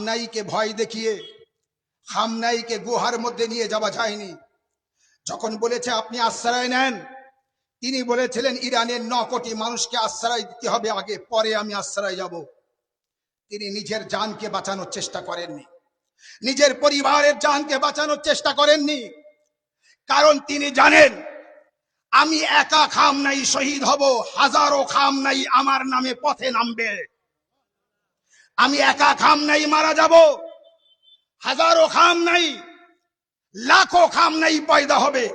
খামনাইকে ভয় দেখিয়ে খামনাইকে গুহার মধ্যে নিয়ে যাওয়া যায়নি। যখন বলেছে আপনি আশ্রয় নেন, তিনি বলেছিলেন ইরানের 9 কোটি মানুষকে আশ্রয় দিতে হবে আগে, পরে আমি আশ্রয় যাব। তিনি নিজের জানকে বাঁচানোর চেষ্টা করেননি, নিজের পরিবারের জানকে বাঁচানোর চেষ্টা করেননি, কারণ তিনি জানেন আমি একা খামনাই শহীদ হব, হাজারো খামনাই আমার নামে পথে নামবে। আমি একা খামনাই মারা যাব, হাজারো খামনাই, লাখো খামনাই পয়দা হবে।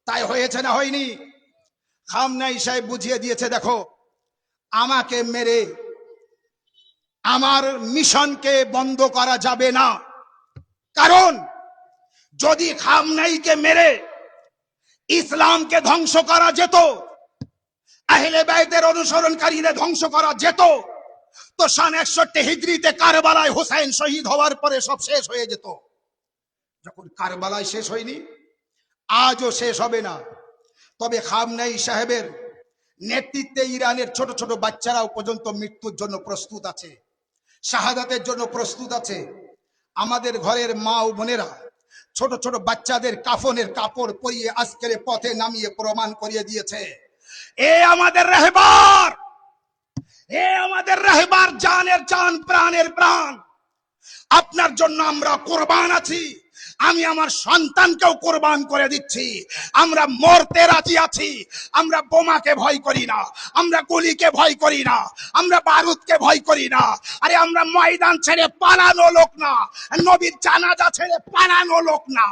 তাই হয়েছে না হয়নি? খামনাই সাহেব বুঝিয়ে দিয়েছে, দেখো আমাকে মেরে আমার মিশনকে বন্ধ করা যাবে না। কারণ যদি খামনাইকে মেরে ইসলামকে ধ্বংস করা যেত, আহলে বাইতের অনুসরণকারীদের ধ্বংস করা যেত, তো সন 61 হিজরিতে কারবালায় হুসাইন শহীদ হওয়ার পরে সব শেষ হয়ে যেত। যখন কারবালায় শেষ হয়নি, আজও শেষ হবে না। তবে খামনাই সাহেবের নেতৃত্বে ইরানের ছোট ছোট বাচ্চারাও পর্যন্ত মৃত্যুর জন্য প্রস্তুত আছে, শাহাদাতের জন্য প্রস্তুত আছে। আমাদের ঘরের মা ও বোনেরা ছোট ছোট বাচ্চাদের কাফনের কাপড় পরিয়ে আজকের পথে নামিয়ে প্রমাণ করিয়ে দিয়েছে, এ আমাদের রাহবার, এ আমাদের রাহবার, জানের জান, প্রাণের প্রাণ, আপনার জন্য আমরা কোরবান আছি। আমি আমার সন্তানকেও কোরবান করে দিচ্ছি। আমরা মরতে রাজি আছি। আমরা বোমাকে ভয় করি না, আমরা গুলিকে ভয় করি না, আমরা বারুদকে ভয় করি না। আরে আমরা ময়দান ছেড়ে পালানো লোক না, নবীর জানাজা ছেড়ে পালানো লোক না।